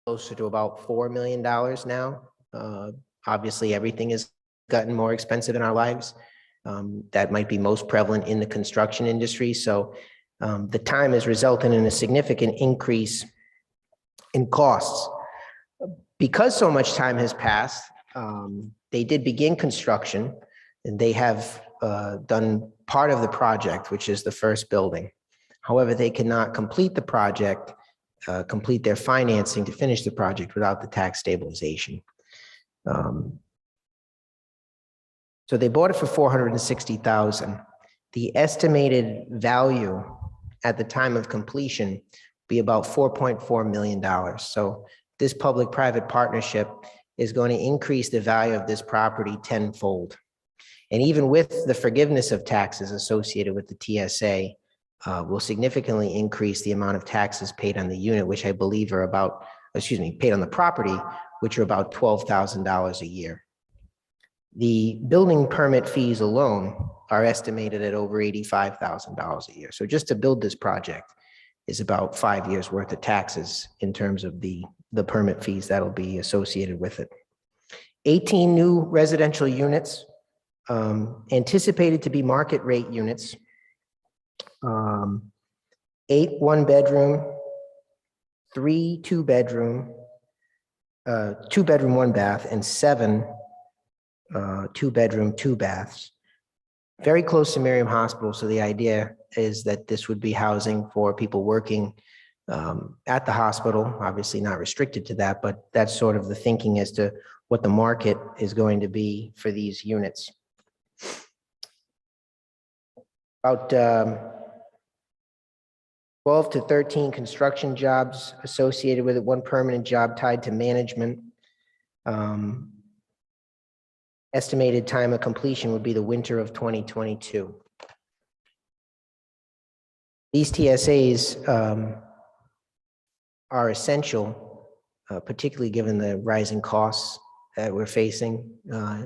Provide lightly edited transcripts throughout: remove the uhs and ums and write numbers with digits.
closer to about $4 million now. Obviously, everything has gotten more expensive in our lives. That might be most prevalent in the construction industry. So the time has resulted in a significant increase in costs. Because so much time has passed, they did begin construction, and they have done part of the project, which is the first building. However, they cannot complete the project, complete their financing to finish the project without the tax stabilization. So they bought it for $460,000. The estimated value at the time of completion would be about $4.4 million. So this public-private partnership is going to increase the value of this property tenfold. And even with the forgiveness of taxes associated with the TSA, will significantly increase the amount of taxes paid on the unit, which I believe are about, paid on the property, which are about $12,000 a year. The building permit fees alone are estimated at over $85,000 a year. So just to build this project is about 5 years worth of taxes in terms of the permit fees that'll be associated with it. 18 new residential units, anticipated to be market rate units. 8 one-bedroom, 3 two-bedroom, 2-bedroom, 1-bath, and 7 2-bedroom, 2-baths. Very close to Miriam Hospital, so the idea is that this would be housing for people working at the hospital, obviously not restricted to that, but that's sort of the thinking as to what the market is going to be for these units. About 12 to 13 construction jobs associated with it, 1 permanent job tied to management. Estimated time of completion would be the winter of 2022. These TSAs are essential, particularly given the rising costs that we're facing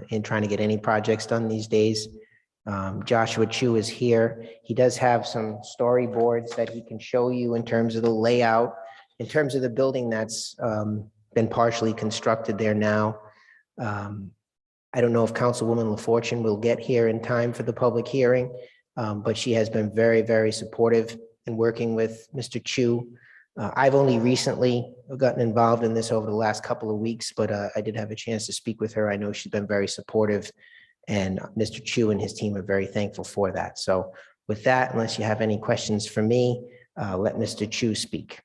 in trying to get any projects done these days. Joshua Chu is here. He does have some storyboards that he can show you in terms of the layout, in terms of the building that's been partially constructed there now. I don't know if Councilwoman LaFortune will get here in time for the public hearing, but she has been very, very supportive in working with Mr. Chu. I've only recently gotten involved in this over the last couple of weeks, but I did have a chance to speak with her. I know she's been very supportive, and Mr. Chu and his team are very thankful for that. So with that, unless you have any questions for me, let Mr. Chu speak.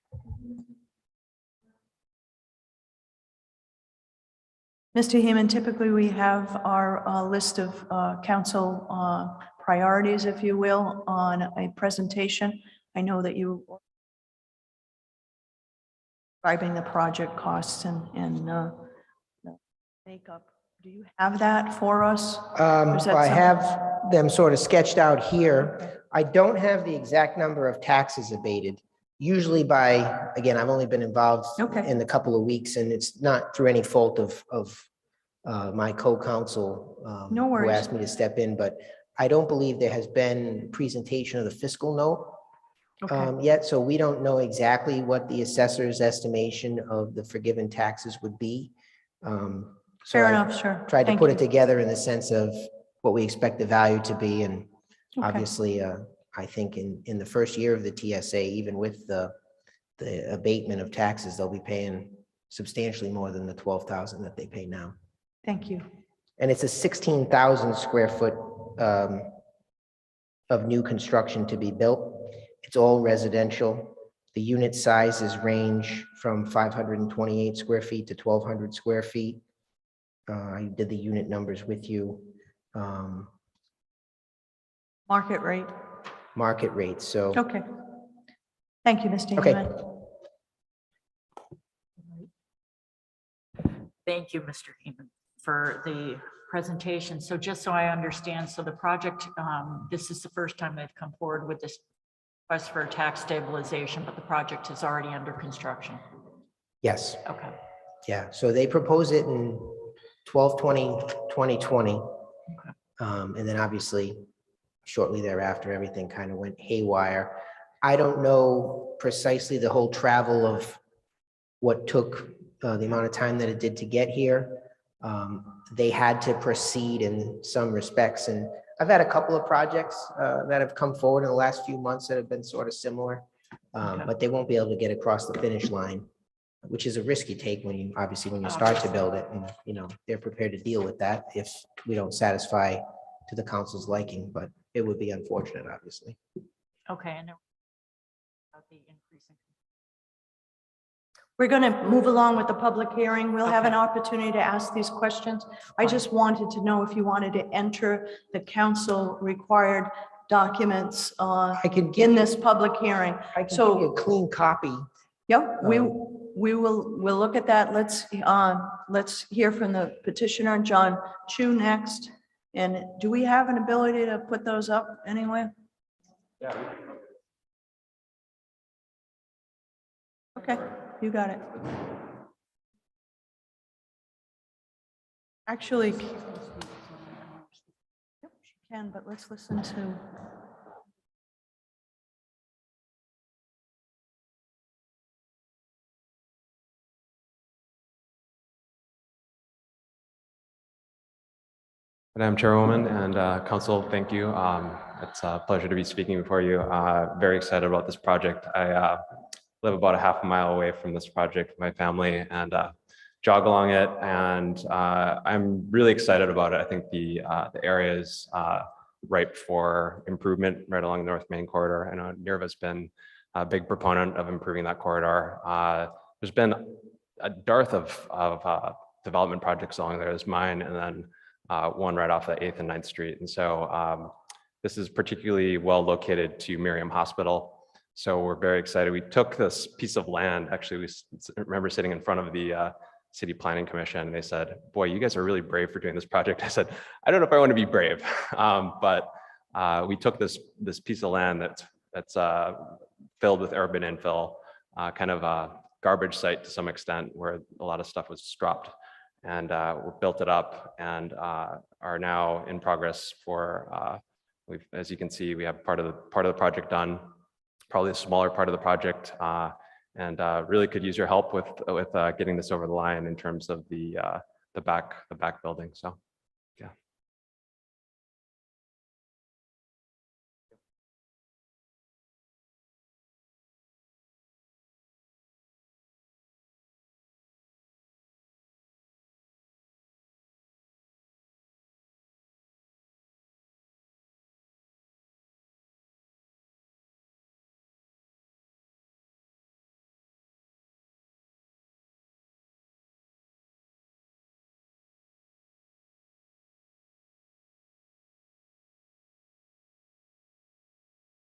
Mr. Heeman, typically we have our list of council priorities, if you will, on a presentation. I know that you are describing the project costs and the makeup. Do you have that for us? I have them sort of sketched out here. Okay. I don't have the exact number of taxes abated. Usually by, again, I've only been involved in a couple of weeks, and it's not through any fault of my co-counsel No worries. who asked me to step in, but I don't believe there has been presentation of the fiscal note yet, so we don't know exactly what the assessor's estimation of the forgiven taxes would be. So Fair enough, sure. Tried to put it together in the sense of what we expect the value to be, and obviously, I think in the first year of the TSA, even with the abatement of taxes, they'll be paying substantially more than the $12,000 that they pay now. Thank you. And it's a 16,000 square foot of new construction to be built. It's all residential. The unit sizes range from 528 square feet to 1,200 square feet. I did the unit numbers with you. Market rate. Market rates, so. Okay. Thank you, Mr. Okay. Heeman. Thank you, Mr. Heeman, for the presentation. So just so I understand, so the project, this is the first time they've come forward with this request for tax stabilization, but the project is already under construction. Yes. Okay. Yeah, so they proposed it in 12/20/2020. Okay. And then obviously shortly thereafter, everything kind of went haywire. I don't know precisely the whole travel of what took the amount of time that it did to get here. They had to proceed in some respects. And I've had a couple of projects that have come forward in the last few months that have been sort of similar, but they won't be able to get across the finish line, which is a risk you take when you, obviously, when you start to build it. And, you know, they're prepared to deal with that if we don't satisfy to the council's liking, but it would be unfortunate, obviously. Okay, and about the increasing. We're going to move along with the public hearing. We'll have an Okay. opportunity to ask these questions. I Fine. just wanted to know if you wanted to enter the council required documents I can give in you, this public hearing. I can So- give you a clean copy. Yep, we'll look at that. Let's hear from the petitioner, John Chu, next. And do we have an ability to put those up anyway? Yeah. Okay, you got it. Actually, yep, she can, but let's listen to. Madam Chairwoman and Council, thank you. It's a pleasure to be speaking before you. Very excited about this project. I live about a half a mile away from this project with my family and jog along it. And I'm really excited about it. I think the area is ripe for improvement right along the North Main corridor. I know NIRVA's been a big proponent of improving that corridor. There's been a dearth of development projects along there. There's mine and then one right off the 8th and 9th Street. And so this is particularly well located to Miriam Hospital. So we're very excited. We took this piece of land, actually, we remember sitting in front of the City Planning Commission, and they said, boy, you guys are really brave for doing this project. I said, I don't know if I want to be brave, but we took this piece of land that's filled with urban infill, kind of a garbage site to some extent where a lot of stuff was dropped. And we built it up and are now in progress for, as you can see, we have part of the project done, probably a smaller part of the project, and really could use your help with getting this over the line in terms of the back building. So, yeah.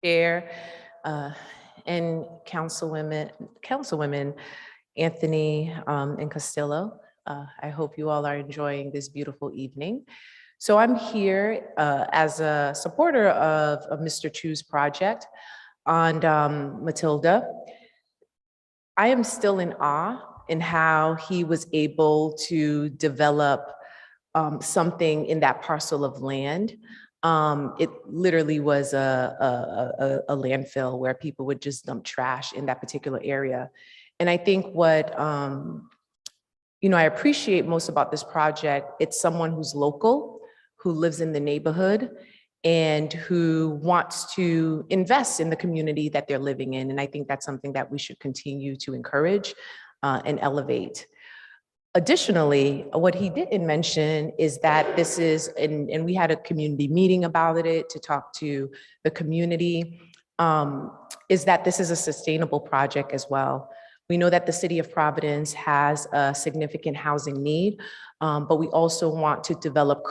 Chair and Councilwomen Anthony and Castillo. I hope you all are enjoying this beautiful evening. So I'm here as a supporter of Mr. Chu's project on Matilda. I am still in awe in how he was able to develop something in that parcel of land. It literally was a landfill where people would just dump trash in that particular area. And I think what, I appreciate most about this project, it's someone who's local, who lives in the neighborhood, and who wants to invest in the community that they're living in. And I think that's something that we should continue to encourage and elevate. Additionally, what he didn't mention is that this is, and we had a community meeting about it to talk to the community, is that this is a sustainable project as well. We know that the City of Providence has a significant housing need, but we also want to develop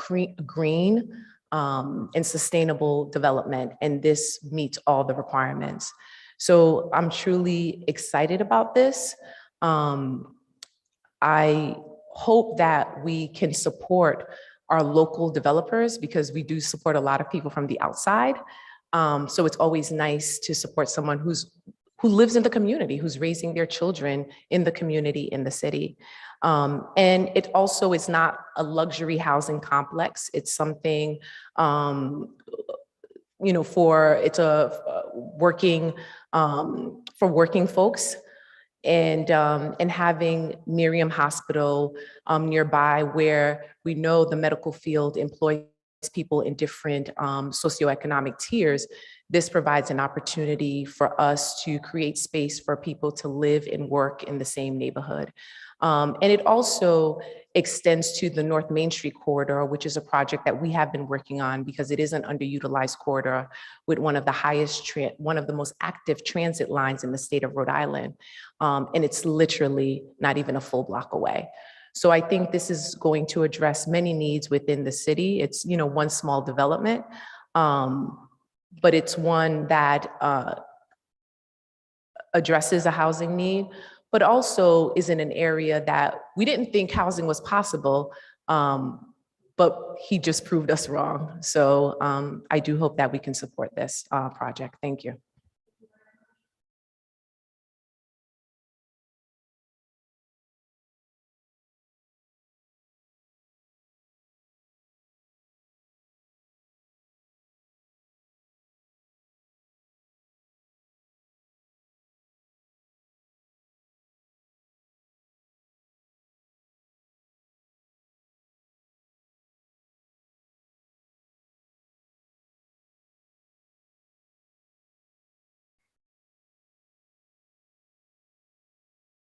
green and sustainable development, and this meets all the requirements. So I'm truly excited about this. I hope that we can support our local developers because we do support a lot of people from the outside. So it's always nice to support someone who lives in the community, who's raising their children in the community, in the city. And it also is not a luxury housing complex. It's something, it's a working, for working folks. and having Miriam Hospital nearby, where we know the medical field employs people in different socioeconomic tiers. This provides an opportunity for us to create space for people to live and work in the same neighborhood. And it also extends to the North Main Street corridor, which is a project that we have been working on because it is an underutilized corridor with one of the most active transit lines in the state of Rhode Island. And it's literally not even a full block away. So I think this is going to address many needs within the city. It's, one small development, but it's one that addresses a housing need, but also is in an area that we didn't think housing was possible, but he just proved us wrong. So I do hope that we can support this project. Thank you.